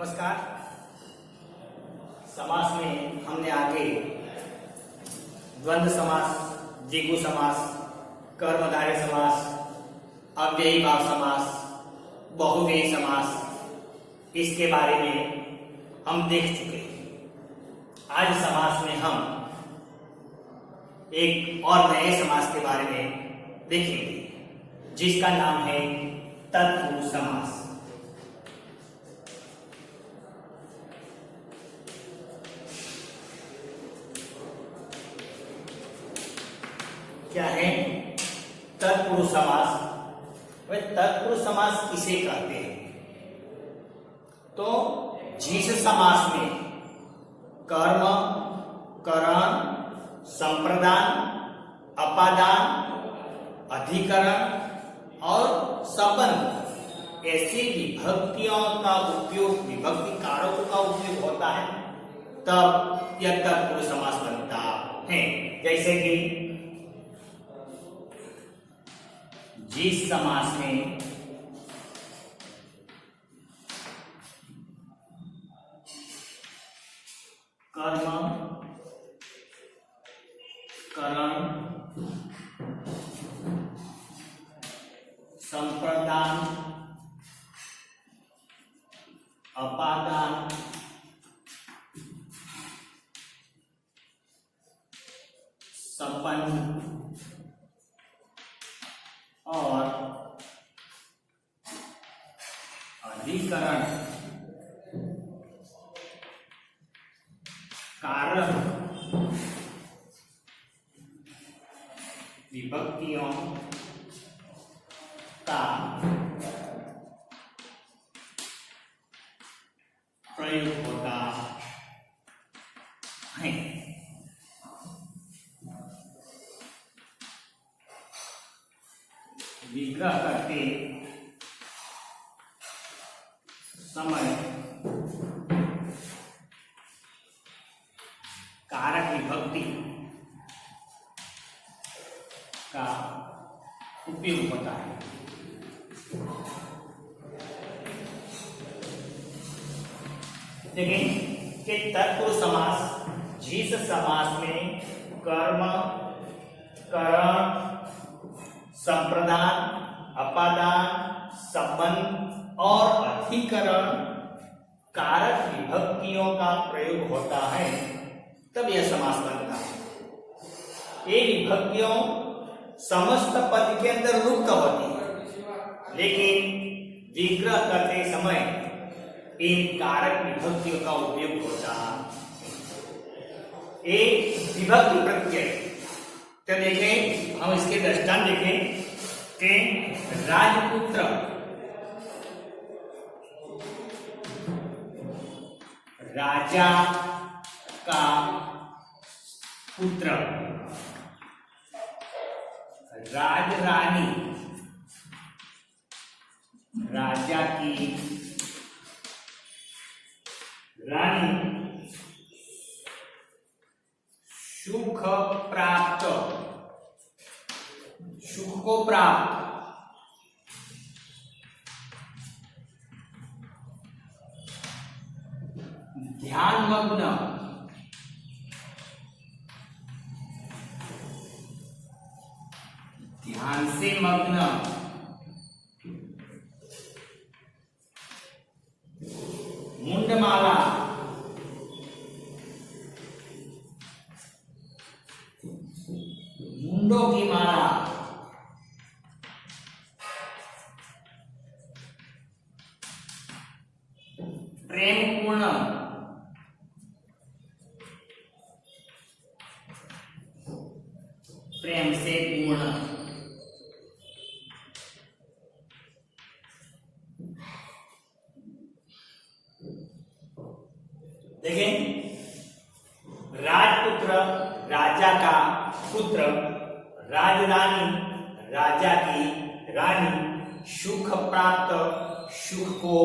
नमस्कार। समास में हमने आगे द्वंद्व समास, द्विगु समास, कर्मधारय समास, अव्ययी भाव समास, बहुव्ययी समास, इसके बारे में हम देख चुके हैं। आज समास में हम एक और नए समास के बारे में देखेंगे, जिसका नाम है तत्पुरुष समास। क्या है तत्पुरुष समास? वह तत्पुरुष समास किसे कहते हैं? तो जिस समास में कर्म, करण, संप्रदान, अपादान, अधिकरण और संबंध ऐसी विभक्तियों का उपयोग, विभक्ति कारकों का उपयोग होता है, तब यह तत्पुरुष समास बनता है। जैसे कि जिस समास में कर्म, करण, संप्रदान, अपादान, संबंध और अधिकरण कारक विभक्तियों का प्रयोग होता है। विग्रह करते समय कारक विभक्ति का उपयोग होता है। देखिए कि तत्पुरुष समास जिस समास में कर्म, करण, संप्रदान, अपादान, संबंध और अधिकरण कारक विभक्तियों का प्रयोग होता है, तब यह समास बनता है। ये विभक्तियों समस्त पद के अंदर लुप्त होती है, लेकिन विग्रह करते समय इन कारक विभक्तियों का उपयोग होता है। एक विभक्ति प्रत्यय, तो देखें, हम इसके दृष्टांत देखें कि राजपुत्र, राजा का पुत्र, राजरानी, राजा की रानी, सुख प्राप्त, सुख को प्राप्त, ध्यान मग्न, ध्यान से मग्न, मुंडमाला, मुंडों की माला, प्रेम पूर्ण, प्रेम से पूर्ण, देखें, राजपुत्र, राजा का पुत्र, राजरानी, राजा की रानी, सुख प्राप्त, सुख को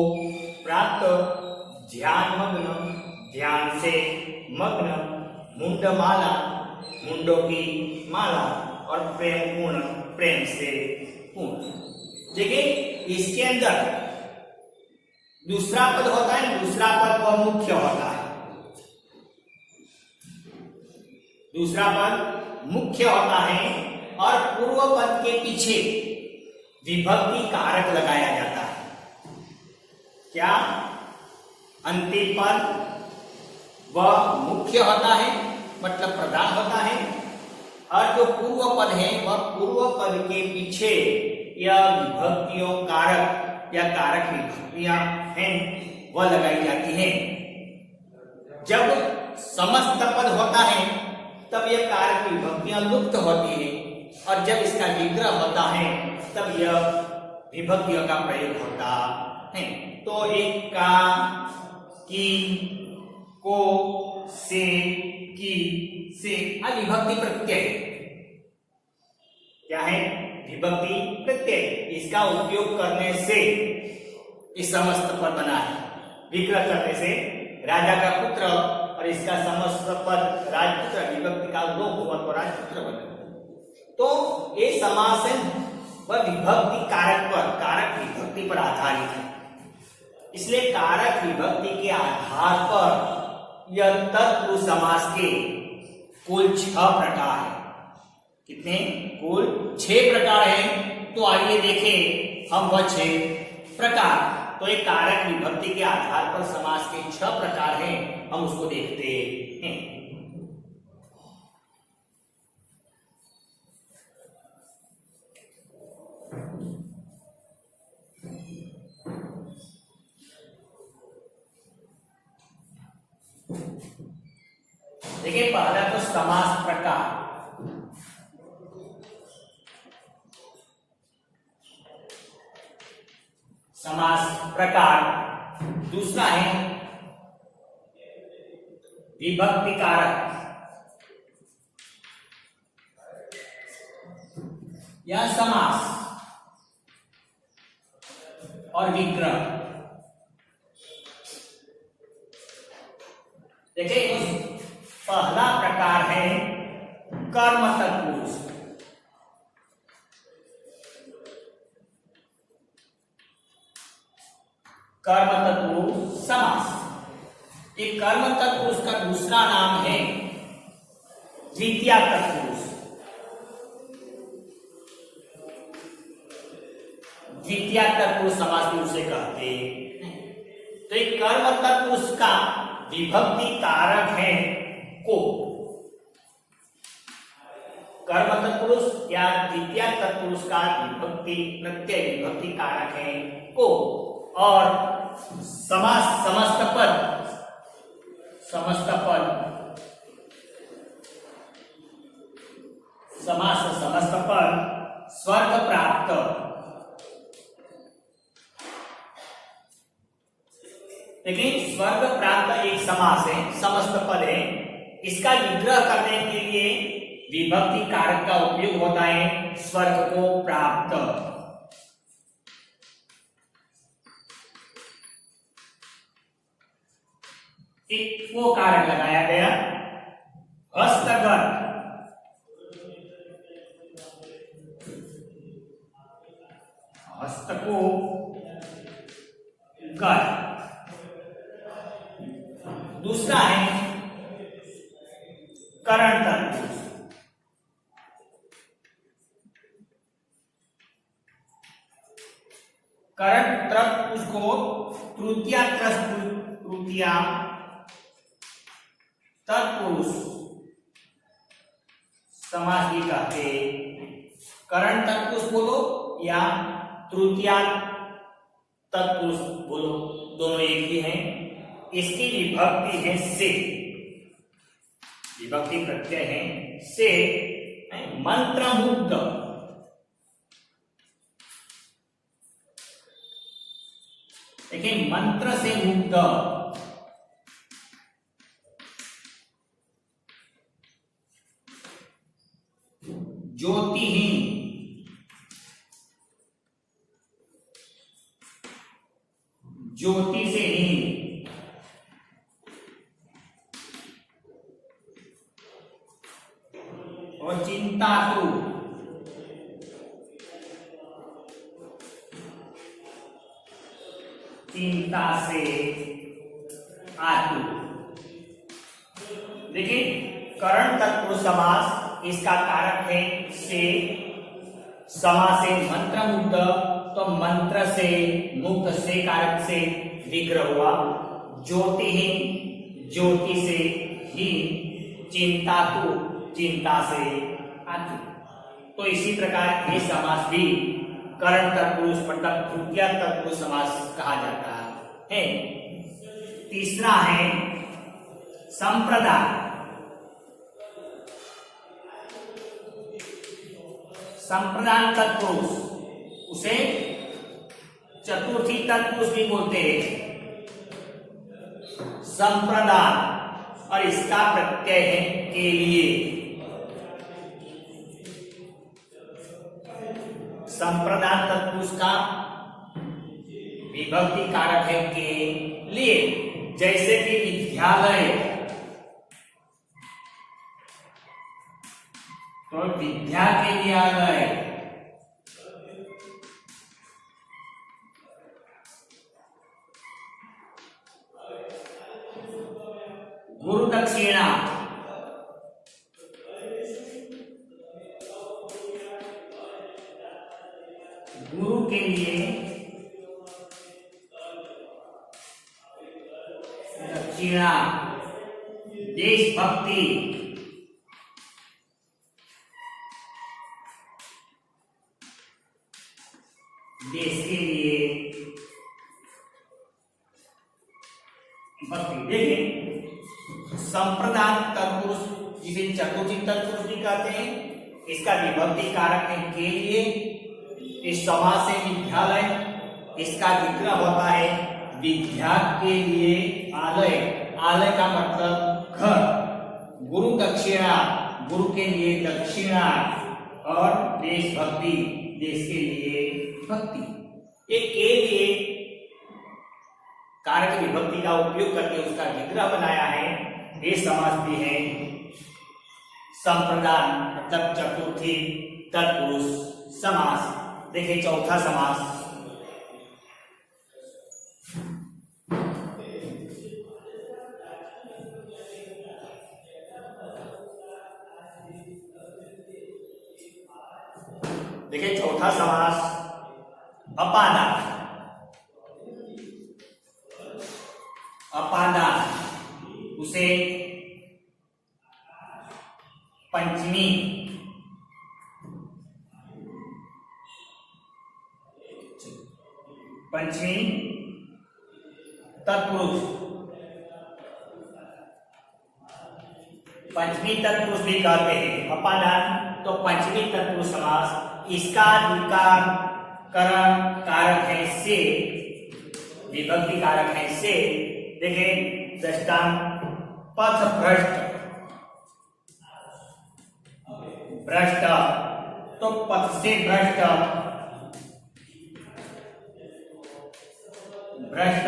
प्राप्त, ध्यान मग्न, ध्यान से मग्न, मुंडमाला, मुंडों की माला और प्रेम पूर्ण, प्रेम से पूर्ण। देखिए इसके अंदर दूसरा पद होता है, दूसरा पद वह मुख्य होता है। दूसरा पद मुख्य होता है और पूर्व पद के पीछे विभक्ति कारक लगाया जाता है। क्या? अंतिम पद वह मुख्य होता है, मतलब प्रधान होता है, और जो पूर्व पद है वह पूर्व पद के पीछे यह विभक्तियों कारक या कारक विभक्तियां हैं वह लगाई जाती हैं। जब समस्त पद होता है तब यह कारक विभक्तियां लुप्त होती है, और जब इसका विग्रह होता है तब यह विभक्तियों का प्रयोग होता है। तो एक का, की, को, से, की, से विभक्ति प्रत्यय क्या है? विभक्ति प्रत्यय। इसका उपयोग करने से इस समस्त पद बना है। विग्रह करने से राजा का पुत्र और इसका समस्त पद राजपुत्र, विभक्ति का लोप हुआ तो राजपुत्र बना। तो ये समास है वह विभक्ति कारक पर, कारक विभक्ति पर आधारित है। इसलिए कारक विभक्ति के आधार पर यह तत्पुरुष समास के कुल 6 प्रकार है। कितने? कुल 6 प्रकार हैं। तो आइए देखें हम वह 6 प्रकार। तो एक कारक विभक्ति के आधार पर समास के 6 प्रकार हैं, हम उसको देखते हैं। देखिए, पहला तो समास प्रकार। समास प्रकार। दूसरा है विभक्ति कारक या समास और विग्रह। देखिए, पहला प्रकार है कर्म तत्पुरुष। कर्म तत्पुरुष समास। एक कर्म तत्पुरुष का दूसरा नाम है द्वितीया तत्पुरुष। द्वितीया तत्पुरुष समास भी उसे कहते हैं। तो एक कर्म तत्पुरुष का विभक्ति कारक है को। कर्म तत्पुरुष या द्वितीय तत्पुरुष का विभक्ति प्रत्यय विभक्ति कारक है को। और समास समस्त पद समास समस्त पद स्वर्ग प्राप्त। लेकिन स्वर्ग प्राप्त एक समास है, समस्त पद है। इसका विग्रह करने के लिए विभक्ति कारक का उपयोग होता है स्वर्ग को प्राप्त। एक को कारक लगाया गया हस्तगत। हस्त को गत। दूसरा है करण तत्पुरुष। करण तत्पुरुष को तृतीया तत्पुरुष समास भी कहते। करण तत्पुरुष बोलो या तृतीया तत्पुरुष बोलो, दोनों एक ही हैं। इसकी विभक्ति है से, विभक्ति प्रत्यय है से। मंत्रमुग्ध। देखिए, मंत्र से मुग्ध। ज्योतिहीन। ज्योति से हीन। और चिंतातु। चिंता से आतुर। देखिए करण तत्पुरुष समास, इसका कारक है से, समा से मंत्र मुक्त, तो मंत्र से मुक्त से कारक से विग्रह हुआ। ज्योतिहीन, ज्योति से ही, चिंता तो चिंता से आतुर। तो इसी प्रकार ये समास भी करण तत्पुरुष मतलब तृतीय तत्पुरुष समास कहा जाता है। तीसरा है संप्रदाय। संप्रदान तत्पुरुष, उसे चतुर्थी तत्पुरुष भी बोलते हैं। संप्रदान और इसका प्रत्यय है के लिए। संप्रदान तत्पुरुष का विभक्ति कारक है के लिए, जैसे कि विद्यालय, तो विद्या के लिए आ गए। गुरु दक्षिणा, गुरु के लिए दक्षिणा। देशभक्ति, देश के लिए भक्ति। देखिए संप्रदान तत्पुरुष, जिसे चतुर्थी तत्पुरुष भी कहते हैं, इसका विभक्ति कारक है के लिए। इस समास से विद्यालय, इसका विग्रह होता है विद्या के लिए आलय। आलय का मतलब घर। गुरु दक्षिणा, गुरु के लिए दक्षिणा, और देशभक्ति, देश के लिए भक्ति। एक के लिए कारक विभक्ति का उपयोग करके उसका विग्रह बनाया है। ये समास भी है संप्रदान मतलब चतुर्थी तत्पुरुष समास। देखिए चौथा समास, देखिए चौथा समास अपादान। अपादान, उसे पंचमी तत्पुरुष, पंचमी तत्पुरुष भी कहते हैं। अपादान तो पंचमी तत्पुरुष समास। इसका विकार करण कारक है से, विभक्ति कारक है से। देखें दृष्टांत, पथ भ्रष्ट, भ्रष्ट तो पथ से भ्रष्ट, भ्रष्ट।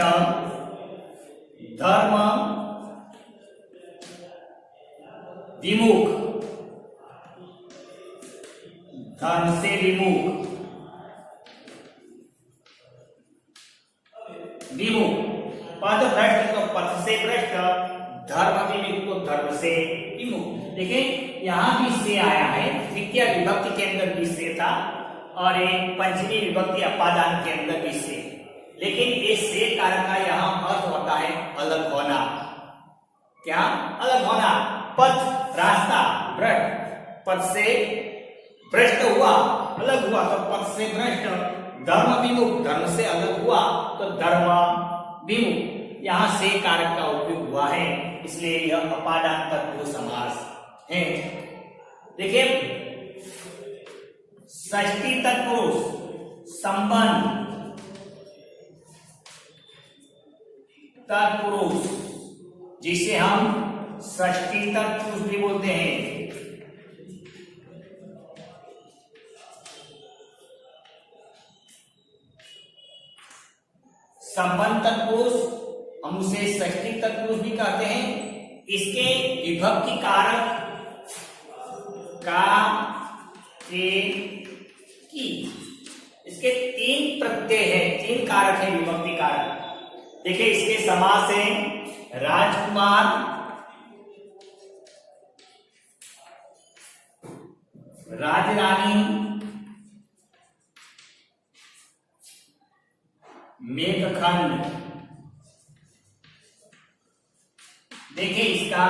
धर्म विमुख, धर्म से विमुख, विमुख। पद भ्रष्ट तो पथ से भ्रष्ट, धर्म विमुख तो धर्म से विमुख। देखिए यहां भी से आया है, तृतीय विभक्ति के अंदर भी से था, और एक पंचमी विभक्ति अपादान के अंदर भी से। लेकिन इस से कारक का यहाँ अर्थ होता है अलग होना। क्या अलग होना? पथ रास्ता, भ्रष्ट, पथ से भ्रष्ट हुआ, अलग हुआ तो पथ से भ्रष्ट। धर्म विमुख, धर्म से अलग हुआ तो धर्म विमुख। यहाँ से कारक का उपयोग हुआ है, इसलिए यह अपादान तत्पुरुष समास है। देखिए षष्ठी तत्पुरुष संबंध तत्पुरुष, जिसे हम षष्ठी तत्पुरुष भी बोलते हैं। संबंध तत्पुरुष हम उसे षष्ठी तत्पुरुष भी कहते हैं। इसके विभक्ति कारक का, के, की, इसके तीन प्रत्यय है, तीन कारक है विभक्ति कारक। देखिए इसके समास है राजकुमार, राजरानी, मेघखंड। देखिए इसका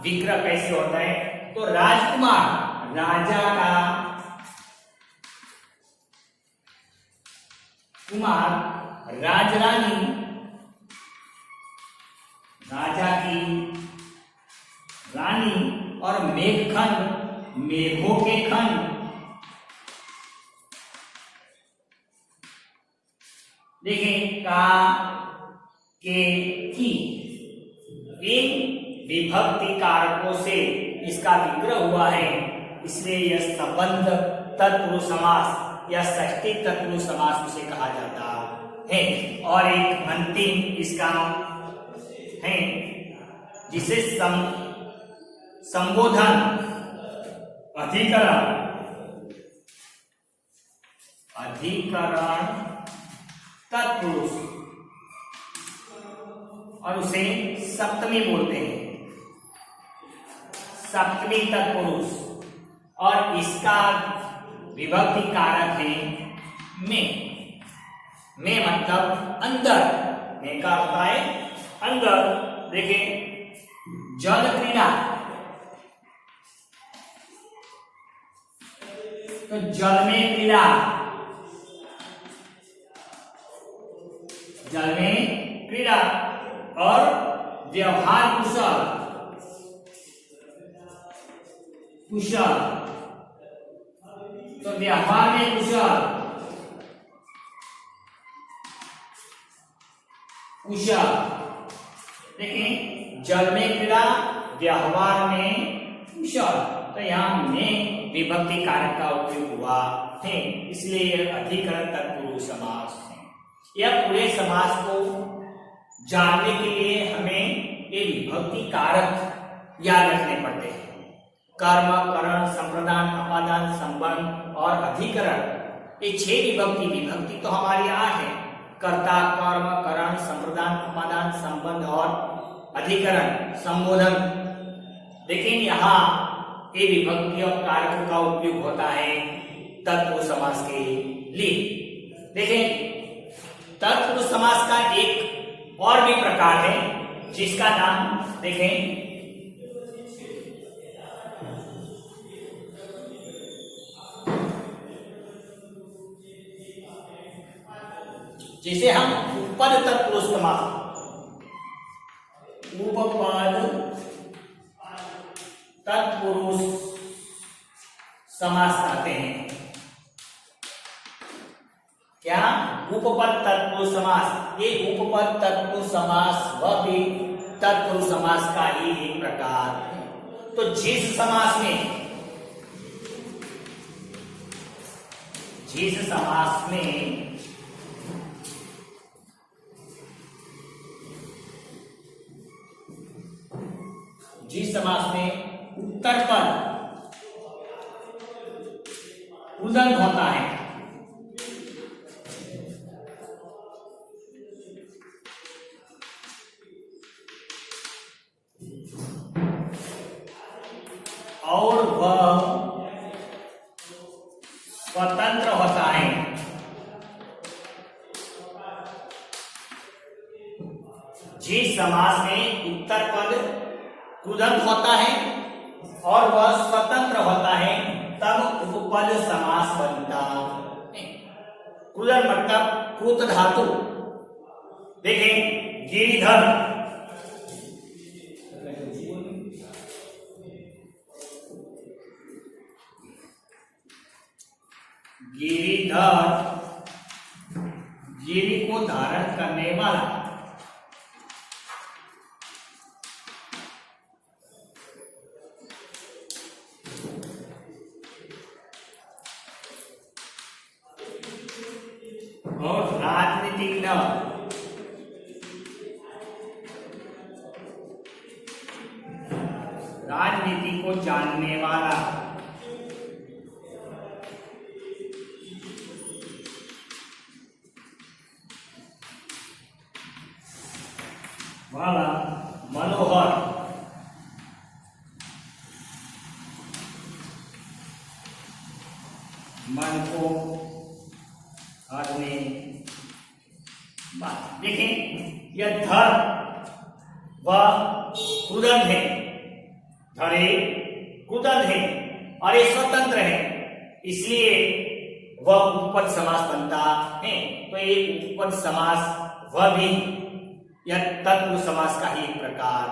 विग्रह कैसे होता है, तो राजकुमार राजा का, कुमार राजरानी राजा की रानी, और मेघखंड मेघों के खंड। देखिए का, के, की, इन विभक्ति कारकों से इसका विग्रह हुआ है, इसलिए यह संबंध तत्पुरुष समास या षष्ठी तत्पुरुष समास उसे कहा जाता है। और एक अंतिम इसका है जिसे संबोधन अधिकरण, अधिकरण तत्पुरुष, और उसे सप्तमी बोलते हैं, सप्तमी तत्पुरुष। और इसका विभक्ति कारक है में मतलब अंदर, में का होता है अंदर। देखिए जल क्रीड़ा, तो जल में क्रीड़ा, जल में क्रीड़ा। और व्यवहार कुशल, कुशल, तो व्यवहार में कुशल, कुशल। देखिए जल में क्रीड़ा, व्यवहार में कुशल, तो यहाँ में विभक्ति कारक का उपयोग हुआ है, इसलिए यह अधिकरण तत्पुरुष समास है। यह पूरे समास को जानने के लिए हमें ये विभक्ति कारक याद रखने पड़ते हैं। कर्म, करण, संप्रदान, अपादान, संबंध और अधिकरण, ये 6 विभक्ति, विभक्ति तो हमारी 8 है, कर्ता, कर्म, करण, संप्रदान, अपादान, संबंध और अधिकरण, संबोधन। लेकिन यहाँ ये विभक्ति और कारकों का उपयोग होता है तत्पुरुष समास के लिए। देखें तत्पुरुष समास का एक और भी प्रकार है जिसका नाम देखें जिसे हम उपपद तत्पुरुष समास, उपपद तत्पुरुष समास कहते हैं। क्या? उपपद तत्पुरुष समास। ये उपपद तत्पुरुष समास वह भी तत्पुरुष समास का ही एक प्रकार है। तो जिस समास में उत्तर पद उदंड होता है, और वह स्वतंत्र होता है, जिस समास में उत्तर पद कृदंत होता है और वह स्वतंत्र होता है तब उपपद समास बनता है। कृदंत मतलब कृत धातु। देखें गिरिधर, गिरिधर गिरि को धारण करने वाला। और राजनीतिज्ञ, राजनीति को जानने वाला। माला मनोहर, मन को हाथ में बात। देखें यह धर व कुदन है, धरे कुदन है और ये स्वतंत्र है, इसलिए वह उपपद समास बनता है। तो ये उपपद समास वह भी यह तत्पुरुष समास का ही एक प्रकार